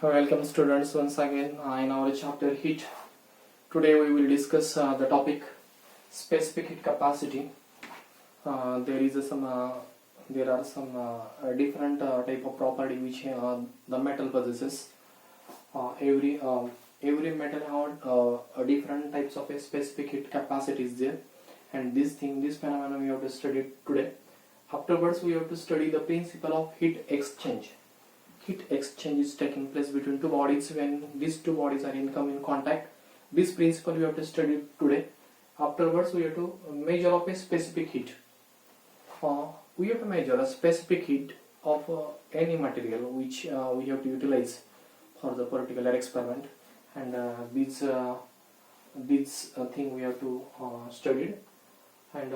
Welcome students once again in our chapter heat. Today we will discuss the topic specific heat capacity. There are some different type of property which the metal possesses. Every metal have different types of a specific heat capacity is there, and this phenomenon we have to study today. Afterwards we have to study the principle of heat exchange. Heat exchange is taking place between two bodies when these two bodies are in contact. This principle we have to study today. Afterwards we have to measure of a specific heat. We have to measure a specific heat of any material which we have to utilize for the particular experiment, and this thing we have to study. And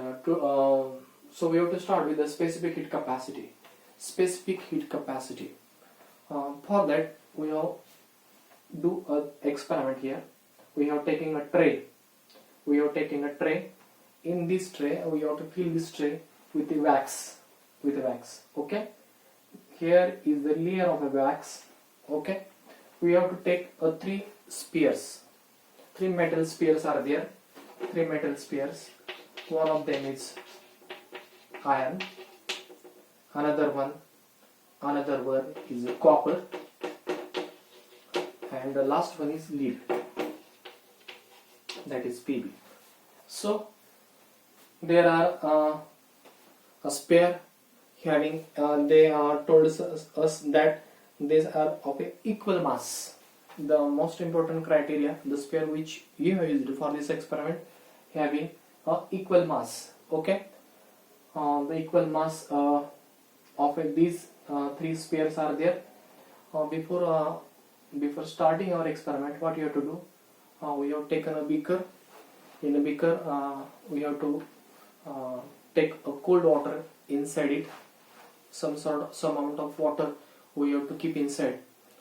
so we have to start with the specific heat capacity. Specific heat capacity. For that we have do an experiment here. We have taken a tray. In this tray we have to fill this tray with the wax. Okay. Here is the layer of a wax. Okay. We have to take three spheres. Three metal spheres are there. One of them is iron. Another one is copper, and the last one is lead, that is Pb. So there are a sphere having they are told us that these are of a equal mass. The most important criteria, the sphere which you have used for this experiment having equal mass. Okay. The equal mass of these three spheres are there. Before starting our experiment, what you have to do? We have taken a beaker. In a beaker, we have to take a cold water inside it. Some amount of water we have to keep inside.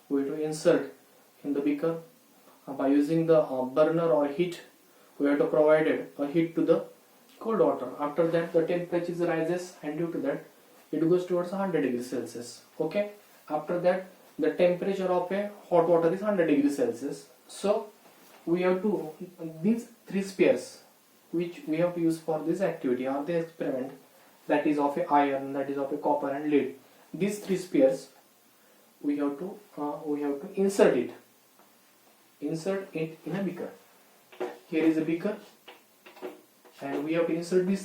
We have to insert in the beaker by using the burner or heat. We have to provide a heat to the cold water. After that, the temperature rises, and due to that, it goes towards 100 degrees Celsius. Okay. After that, the temperature of a hot water is 100 degrees Celsius. So we have to these three spheres which we have to use for this activity or the experiment, that is of a iron, that is of a copper and lead. These three spheres we have to insert it in a beaker. Here is a beaker, and we have to insert this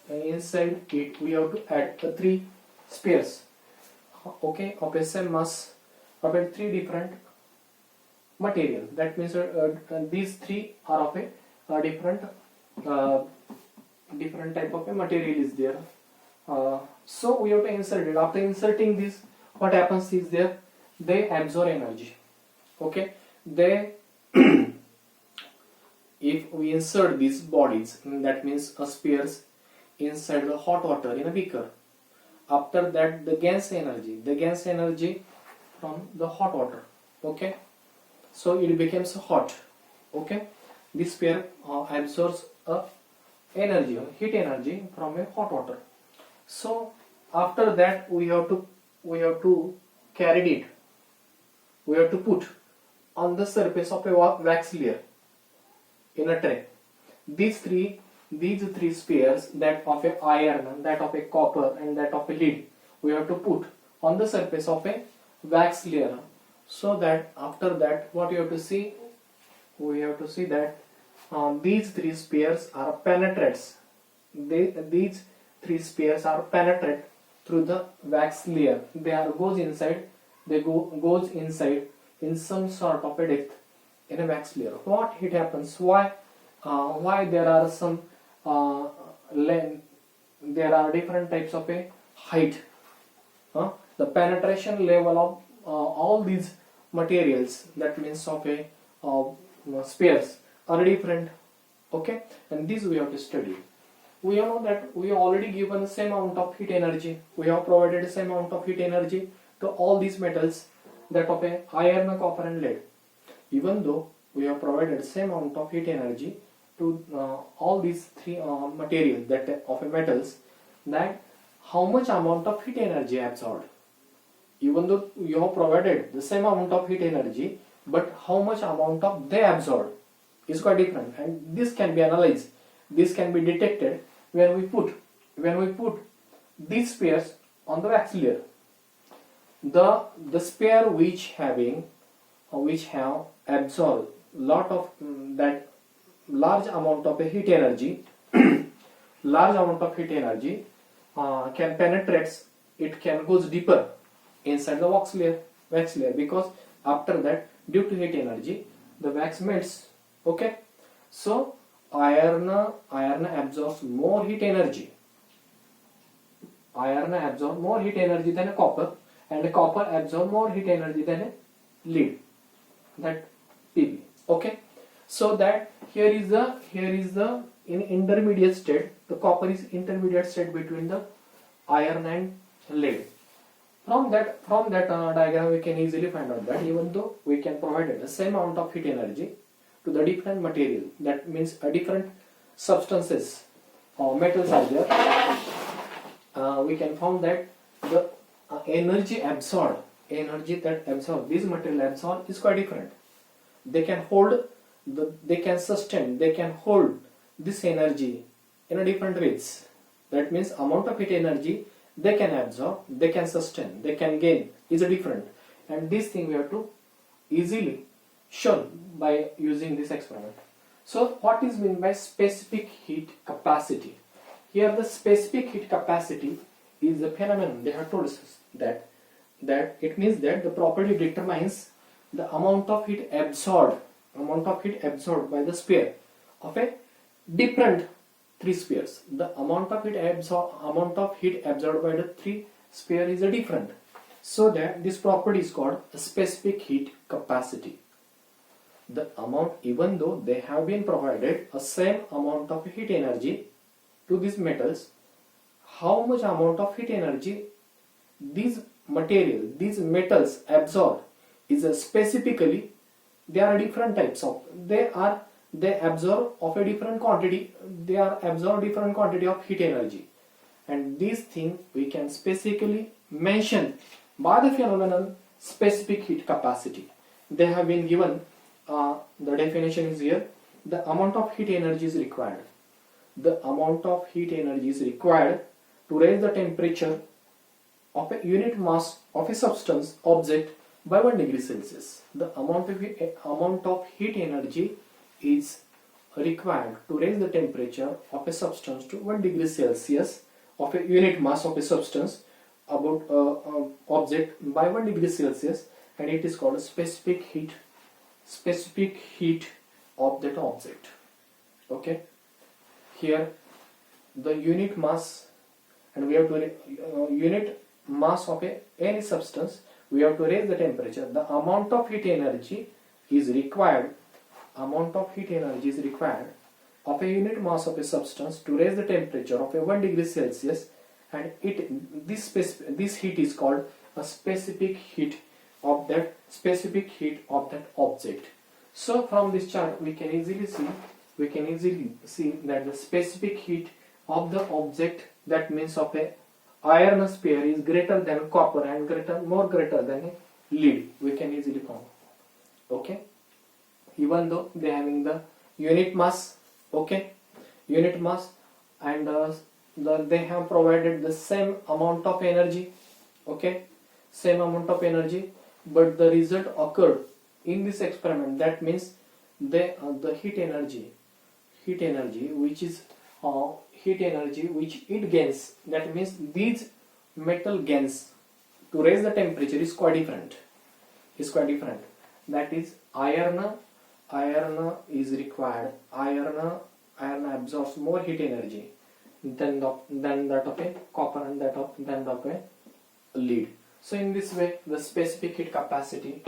inside it. We have to add three spheres, okay, of a same mass, of a three different material. That means these three are of a different type of a material is there. So we have to insert it. After inserting this, what happens is they absorb energy. Okay, they if we insert these bodies, that means spheres inside the hot water in a beaker. After that, the gas energy from the hot water. Okay, so it becomes hot. Okay, this sphere absorbs heat energy from a hot water. So after that, we have to carry it. We have to put on the surface of a wax layer in a tray. These three spheres, that of a iron, that of a copper, and that of a lead, we have to put on the surface of a wax layer. So that after that, what you have to see? We have to see that these three spheres are penetrates. These three spheres are penetrate through the wax layer. They goes inside in some sort of a depth in a wax layer. What it happens? Why there are some there are different types of a height. The penetration level of all these materials, that means of a spheres, are different. Okay, and this we have to study. We know that we have already given the same amount of heat energy. We have provided the same amount of heat energy to all these metals, that of a iron, copper and lead. Even though we have provided the same amount of heat energy to all these three materials, that of a metals, that how much amount of heat energy absorbed? even though you have provided the same amount of heat energy, but how much amount of they absorb is quite different, and this can be analyzed, this can be detected when we put these spheres on the wax layer. The sphere which have absorbed lot of that large amount of heat energy large amount of heat energy can penetrate, it can goes deeper inside the wax layer, because after that, due to heat energy, the wax melts. Okay, so iron absorbs more heat energy. Iron absorbs more heat energy than a copper, and a copper absorbs more heat energy than a lead, that Pb. Okay, so that here is the in intermediate state. The copper is intermediate state between the iron and lead. From that diagram, we can easily find out that even though we can provide the same amount of heat energy to the different material, that means a different substances or metals are there, we can find that the energy that absorb this material absorb is quite different. They can hold they can sustain, they can hold this energy in a different ways. That means amount of heat energy they can absorb, they can sustain, they can gain is different, and this thing we have to easily show by using this experiment. So what is meant by specific heat capacity? Here the specific heat capacity is the phenomenon. They have told us that it means that the property determines the amount of heat absorbed by the sphere of a different three spheres. The amount of heat absorbed by the three sphere is different. So that this property is called a specific heat capacity. The amount, even though they have been provided a same amount of heat energy to these metals, how much amount of heat energy these metals absorb is specifically, they are different types of, they absorb of a different quantity, they are absorb different quantity of heat energy, and this thing we can specifically mention by the phenomenon specific heat capacity. They have been given, the definition is here. The amount of heat energy is required. The amount of heat energy is required to raise the temperature of a unit mass of a substance object by 1 degree Celsius. The amount of heat energy is required to raise the temperature of a substance to 1 degree Celsius of a unit mass of a substance about object by 1 degree Celsius, and it is called a specific heat of that object. Okay, here the unit mass, and we have to unit mass of any substance, we have to raise the temperature. The amount of heat energy is required of a unit mass of a substance to raise the temperature of a 1 degree Celsius, and this heat is called a specific heat of that object. So from this chart we can easily see that the specific heat of the object, that means of a iron sphere, is greater than copper and more greater than a lead. We can easily find. Okay, even though they having the unit mass, and they have provided the same amount of energy, but the result occurred in this experiment. That means the heat energy which it gains, that means these metal gains to raise the temperature is quite different. That is, iron is required. Iron absorbs more heat energy than that of a copper and than that of a lead. So in this way, the specific heat capacity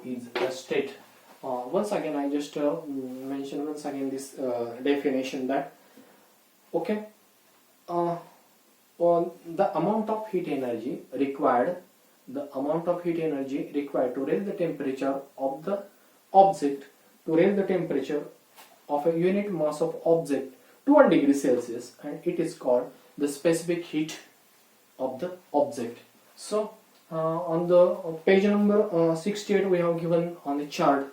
is a state. Once again, I just mention once again this definition that the amount of heat energy required to raise the temperature of the object, to raise the temperature of a unit mass of object to 1 degree Celsius, and it is called the specific heat of the object. So On the page number 68 we have given on the chart,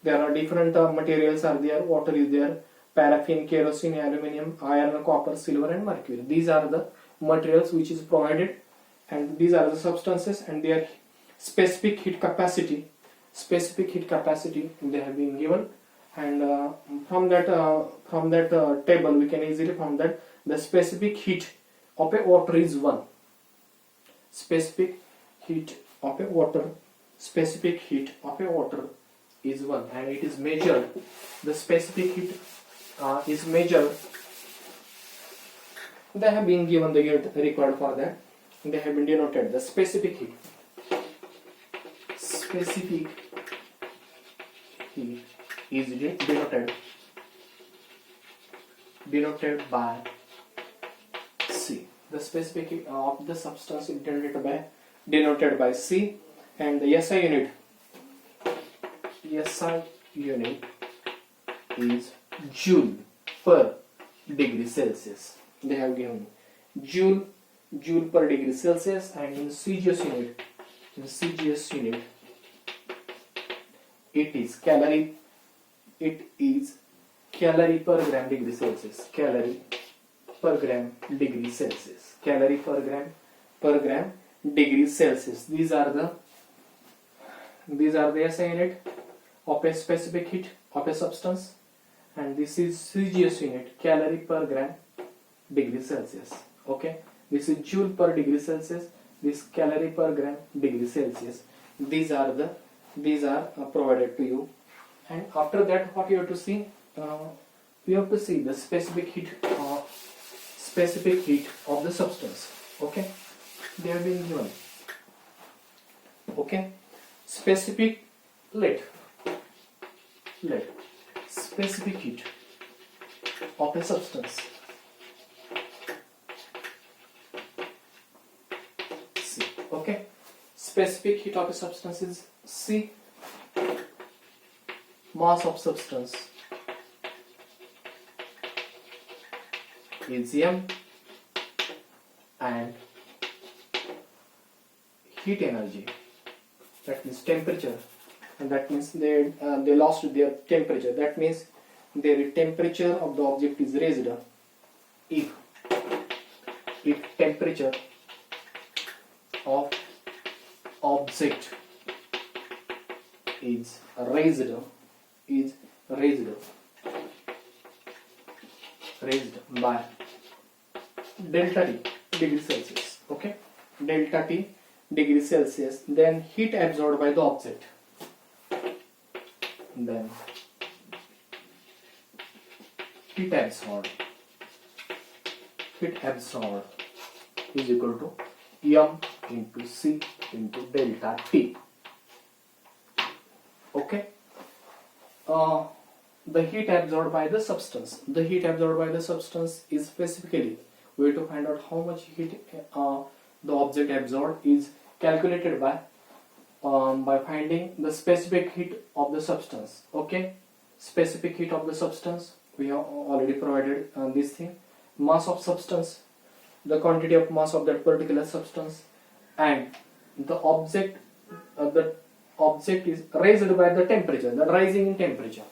there are different materials are there. Water is there, paraffin, kerosene, aluminium, iron, copper, silver and mercury. These are the materials which is provided, and these are the substances and their specific heat capacity they have been given. And from that table we can easily find that the specific heat of a water is 1. Specific heat of a water is 1, and it is measured. The specific heat is measured. They have been given the unit required for that. They have been denoted the specific heat. Specific heat is denoted by C. The specific heat of the substance is denoted by C, and the SI unit is joule per degree Celsius. They have given joule per degree Celsius, and in CGS unit it is calorie per gram degree Celsius. Calorie per gram degree Celsius. Calorie per gram degree Celsius. These are the SI unit of a specific heat of a substance, and this is CGS unit, calorie per gram degree Celsius. Okay, this is joule per degree Celsius, this calorie per gram degree Celsius. These are provided to you. And after that, what you have to see? You have to see the specific heat of the substance. Okay, they have been given. Okay, specific specific heat of a substance. C. Okay, specific heat of a substance is C. Mass of substance is M, and heat energy, that means temperature, and that means they lost their temperature. That means their temperature of the object is raised if temperature of object is raised by delta T degree Celsius. Okay, delta T degree Celsius, then heat absorbed by the object. Then heat absorbed is equal to M into C into delta T. Okay. The heat absorbed by the substance. The heat absorbed by the substance is specifically, we have to find out how much heat the object absorbed is calculated by finding the specific heat of the substance. Okay, specific heat of the substance we have already provided this thing. Mass of substance, the quantity of mass of that particular substance, and the object is raised by the temperature, the rising in temperature.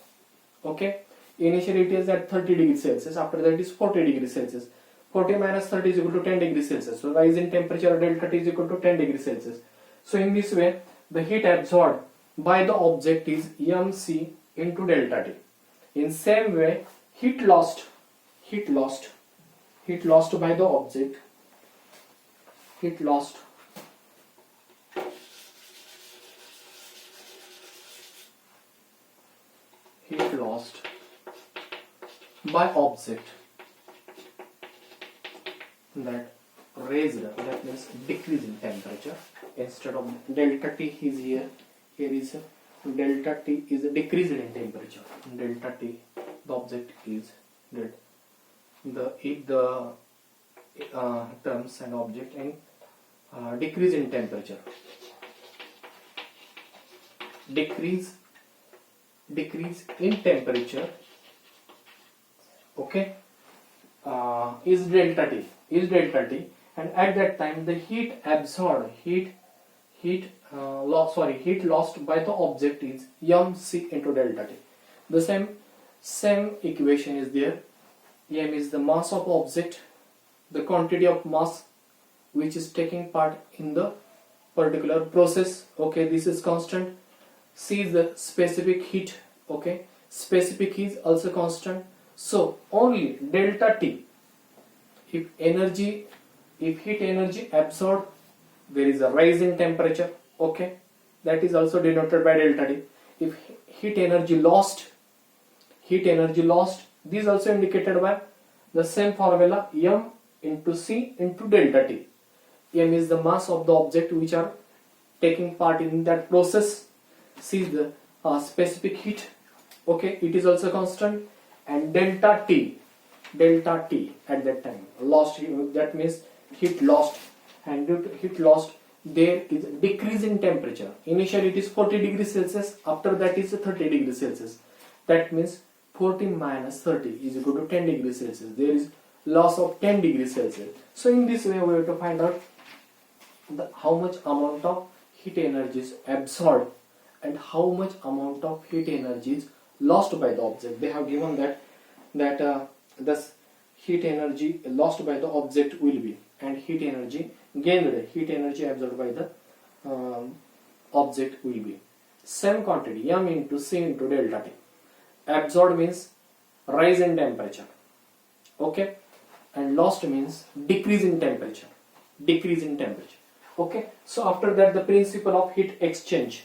Okay, initially it is at 30 degrees Celsius, after that it is 40 degrees Celsius. 40 minus 30 is equal to 10 degrees Celsius. So rise in temperature delta T is equal to 10 degrees Celsius. So in this way, the heat absorbed by the object is MC into delta T. In same way, heat lost by the object, heat lost by object, that raised, that means decrease in temperature. Instead of delta T is here is delta T is decreased in temperature. Delta T, the object is dead. If the terms and object and decrease in temperature, decrease in temperature, okay, is delta T, and at that time the heat absorbed heat lost by the object is mc into delta T. The same equation is there. M is the mass of object, the quantity of mass which is taking part in the particular process. Okay, this is constant. C is the specific heat. Okay, specific heat is also constant. So only delta T. If heat energy absorbed, there is a rise in temperature. Okay, that is also denoted by delta T. If heat energy lost, this is also indicated by the same formula, M into C into delta T. M is the mass of the object which are taking part in that process. C is the specific heat. Okay, it is also constant. And delta T at that time lost, that means heat lost, and due to heat lost there is a decrease in temperature. Initially it is 40 degrees Celsius, after that is 30 degrees Celsius. That means 40 minus 30 is equal to 10 degrees Celsius. There is loss of 10 degrees Celsius. So in this way we have to find out how much amount of heat energy is absorbed and how much amount of heat energy is lost by the object. They have given that thus heat energy lost by the object will be, and heat energy gained, heat energy absorbed by the object will be same quantity, M into C into delta T. Absorbed means rise in temperature, okay, and lost means decrease in temperature. Okay, so after that the principle of heat exchange.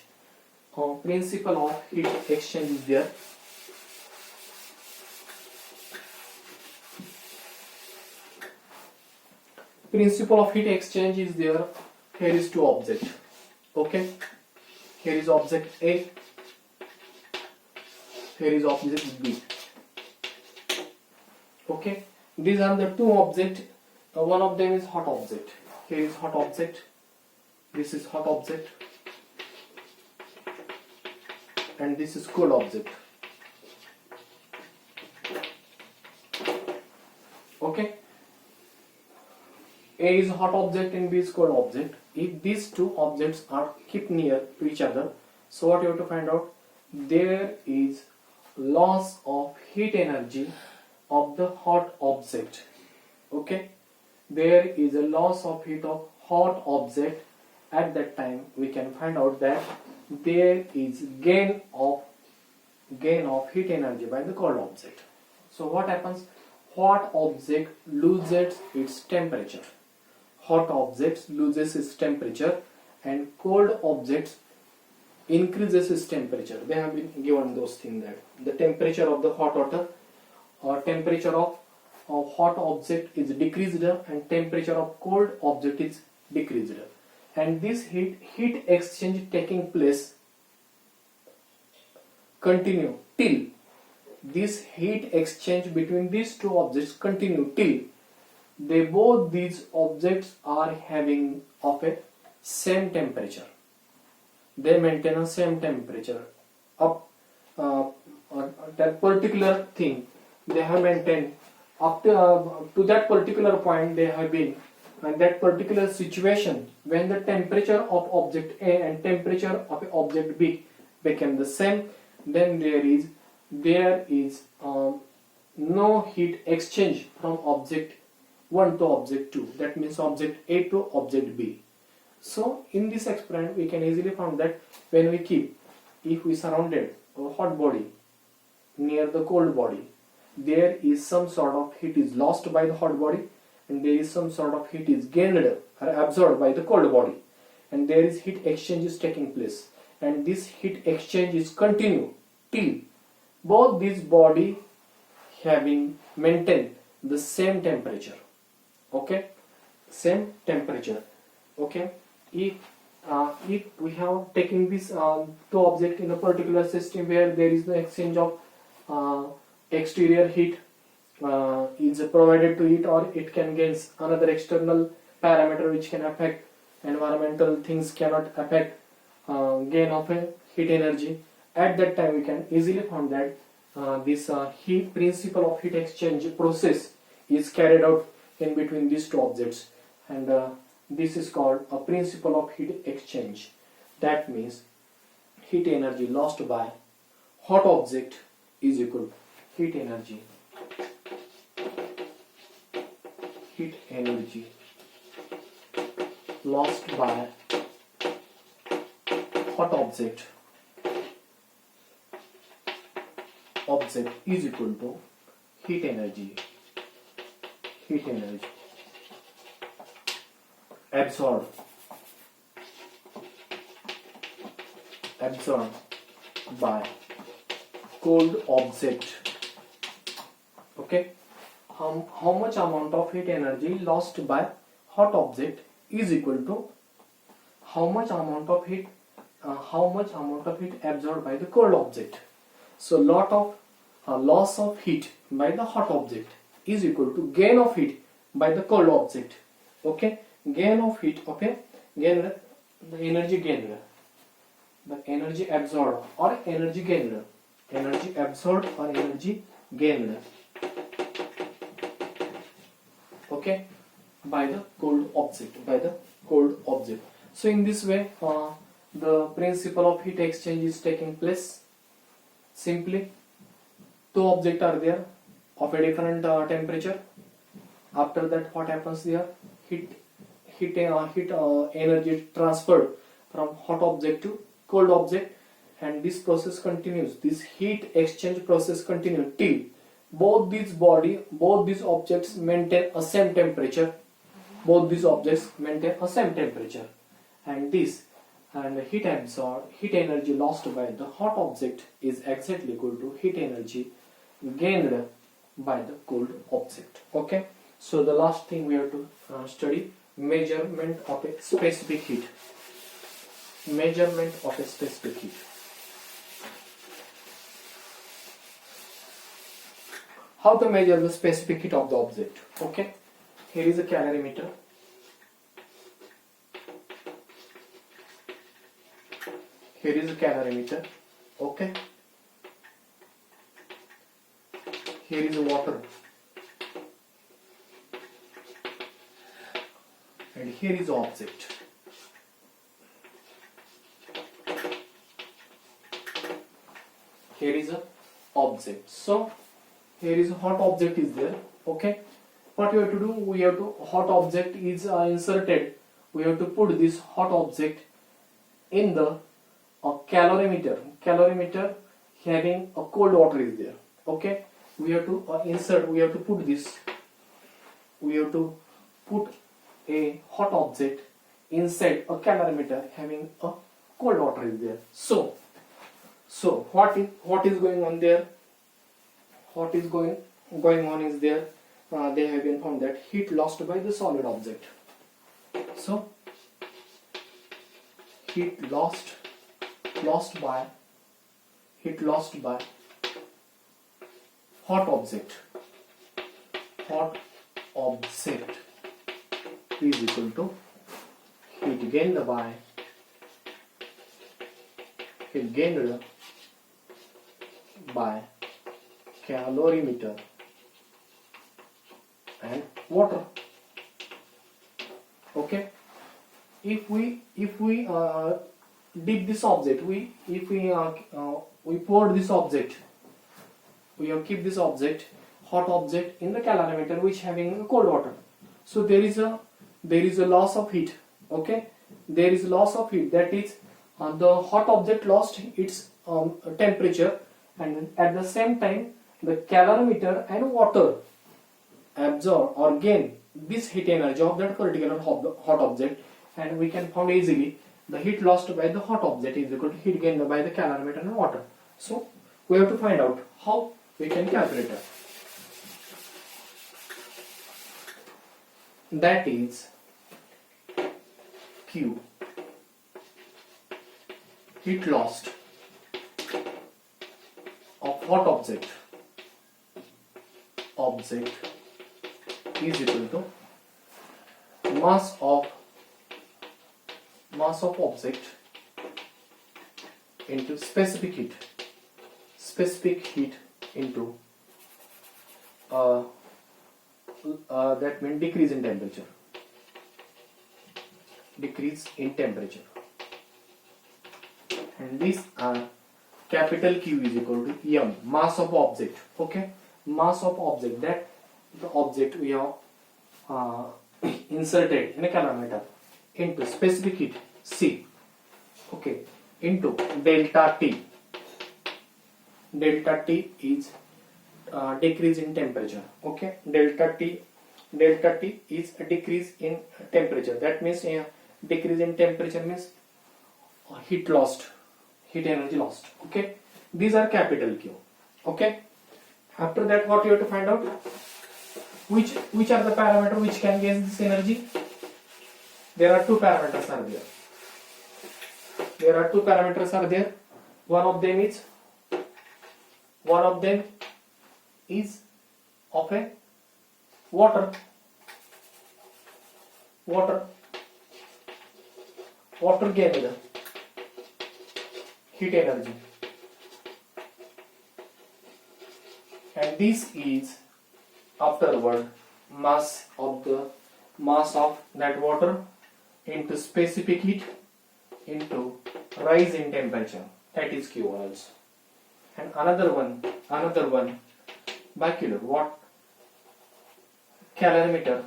Principle of heat exchange is there. Principle of heat exchange is there. Here is two objects. Okay, here is object A, here is object B. Okay, these are the two objects. One of them is hot object. Here is hot object, this is hot object, and this is cold object. Okay, A is hot object and B is cold object. If these two objects are kept near to each other, so what you have to find out, there is loss of heat energy of the hot object. Okay, there is a loss of heat of hot object. At that time we can find out that there is gain of heat energy by the cold object. So what happens? Hot object loses its temperature. Hot objects loses its temperature, and cold objects increases its temperature. They have been given those things there. The temperature of the hot water or temperature of hot object is decreased and temperature of cold object is decreased. And this heat exchange taking place continue till this heat exchange between these two objects continue till both these objects are having of a same temperature. They maintain a same temperature up that particular thing they have maintained up to that particular point. They have been in that particular situation when the temperature of object A and temperature of object B became the same, then there is no heat exchange from object 1 to object 2. That means object A to object B. So in this experiment we can easily find that when we if we surrounded a hot body near the cold body, there is some sort of heat is lost by the hot body, and there is some sort of heat is gained or absorbed by the cold body, and there is heat exchange is taking place, and this heat exchange is continue till both these body having maintained the same temperature. Okay, same temperature. Okay, if we have taken this two object in a particular system where there is the exchange of exterior heat is provided to it, or it can gain another external parameter which can affect environmental things, cannot affect gain of a heat energy. At that time we can easily find that this heat principle of heat exchange process is carried out in between these two objects, and this is called a principle of heat exchange. That means heat energy lost by hot object is equal to heat energy lost by hot object is equal to heat energy absorbed by cold object. Okay, how much amount of heat energy lost by hot object is equal to how much amount of heat absorbed by the cold object. So loss of heat by the hot object is equal to gain of heat by the cold object. Okay, gain of heat, okay, gain, the energy gained, the energy absorbed or energy gained, okay, by the cold object. So in this way the principle of heat exchange is taking place. Simply, two objects are there of a different temperature. After that, what happens there? Heat energy transferred from hot object to cold object, and this process continues. This heat exchange process continues till both these objects maintain a same temperature. And heat energy lost by the hot object is exactly equal to heat energy gained by the cold object. Okay, so the last thing we have to study, measurement of a specific heat. How to measure the specific heat of the object? Okay, here is a calorimeter. Okay, here is water, and here is object. So here is a hot object is there. Okay, what we have to do? Hot object is inserted. We have to put this hot object in the calorimeter having a cold water is there. Okay, we have to put a hot object inside a calorimeter having a cold water is there. So what is going on there? What is going on is there, they have been found that heat lost by the solid object. So heat lost by hot object is equal to heat gained by calorimeter and water. Okay, if we dip this object, we pour this object, we have keep this object, hot object, in the calorimeter which having cold water. So there is a loss of heat. Okay, there is loss of heat, that is the hot object lost its temperature, and at the same time the calorimeter and water absorb or gain this heat energy of that particular hot object, and we can find easily the heat lost by the hot object is equal to heat gained by the calorimeter and water. So we have to find out how we can calculate it. That is Q, heat lost of hot object is equal to mass of object into specific heat into that means decrease in temperature. and these are capital Q is equal to M, mass of object. Okay, mass of object, that the object we have inserted in a calorimeter into specific heat C, okay, into delta T. Delta T is decrease in temperature. Okay, delta T is a decrease in temperature. That means decrease in temperature means heat lost, heat energy lost. Okay, these are capital Q. Okay, after that what you have to find out, which are the parameters which can gain this energy. There are two parameters are there. One of them is of a water gained heat energy, and this is afterward mass of that water into specific heat into rise in temperature, that is Q also. And another one baculum, what? Calorimeter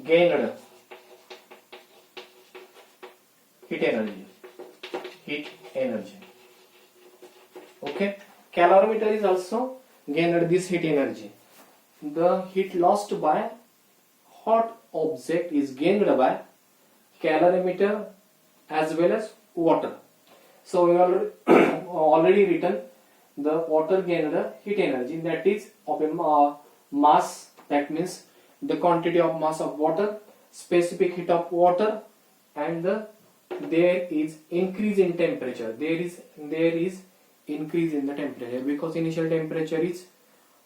gained heat energy. Okay, calorimeter is also gained this heat energy. The heat lost by hot object is gained by calorimeter as well as water. So we are already written the water gained heat energy, that is of a mass, that means the quantity of mass of water, specific heat of water, and there is increase in temperature. There is increase in the temperature because initial temperature is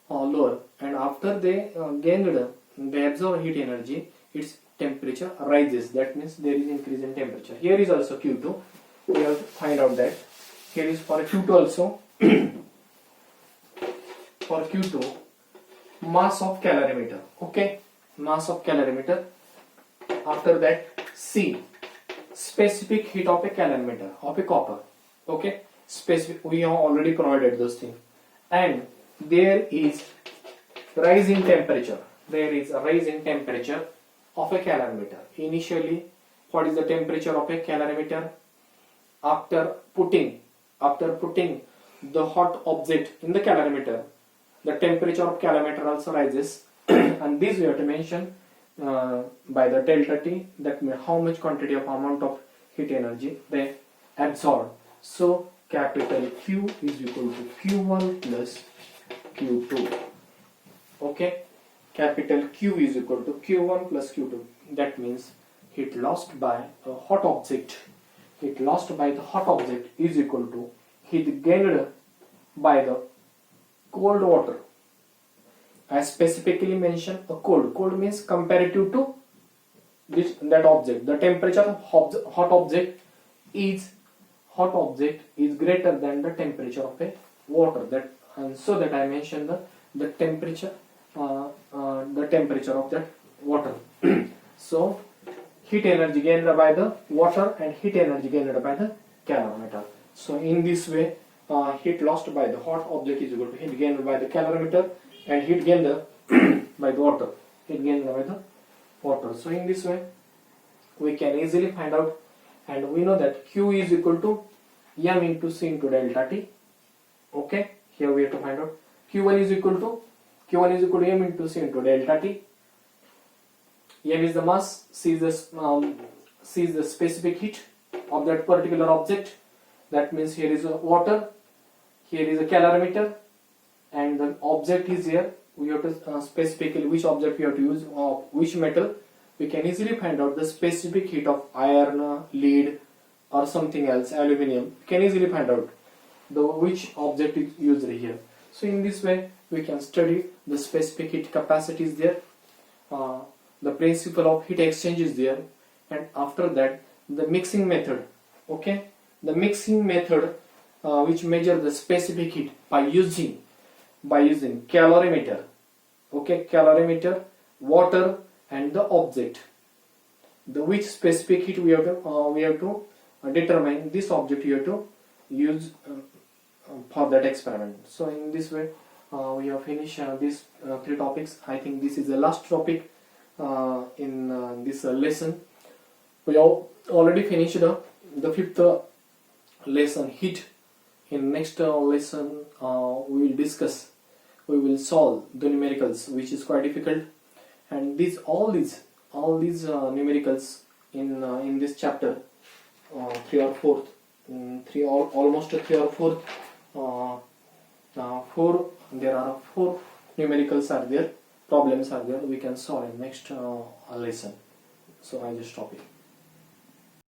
lower, and after they absorb heat energy, its temperature rises. That means there is increase in temperature. Here is also Q2. We have to find out that. Here is for Q2 also. For Q2, mass of calorimeter. Okay, mass of calorimeter. After that, C, specific heat of a calorimeter of a copper. Okay, specific. We have already provided those things. And there is rise in temperature. There is a rise in temperature of a calorimeter. Initially, what is the temperature of a calorimeter? After putting the hot object in the calorimeter, the temperature of calorimeter also rises, and this we have to mention by the delta T, that means how much quantity of amount of heat energy they absorb. So capital Q is equal to Q1 plus Q2. Okay, capital Q is equal to Q1 plus Q2. That means heat lost by a hot object. Heat lost by the hot object is equal to heat gained by the cold water. I specifically mentioned a cold. Cold means comparative to that object. The temperature of hot object is greater than the temperature of a water. That, and so that I mentioned the temperature of that water. So heat energy gained by the water and heat energy gained by the calorimeter. So in this way, heat lost by the hot object is equal to heat gained by the calorimeter and heat gained by the water. So in this way, we can easily find out, and we know that Q is equal to M into C into delta T. Okay, here we have to find out Q1 is equal to M into C into delta T. M is the mass, C is the specific heat of that particular object. That means here is a water, here is a calorimeter, and the object is here. We have to specifically which object we have to use, which metal. We can easily find out the specific heat of iron, lead, or something else, aluminium. We can easily find out which object is used here. So in this way, we can study the specific heat capacity is there. The principle of heat exchange is there, and after that the mixing method. Okay, the mixing method which measure the specific heat by using calorimeter. Okay, calorimeter, water, and the object. the which specific heat we have to determine this object you have to use for that experiment. So in this way we have finished these three topics. I think this is the last topic in this lesson. We have already finished the fifth lesson, heat. In next lesson we will solve the numericals, which is quite difficult, and all these numericals in this chapter, almost 3 or 4 there are 4 numericals are there, problems are there, we can solve in next lesson. So I just stop it.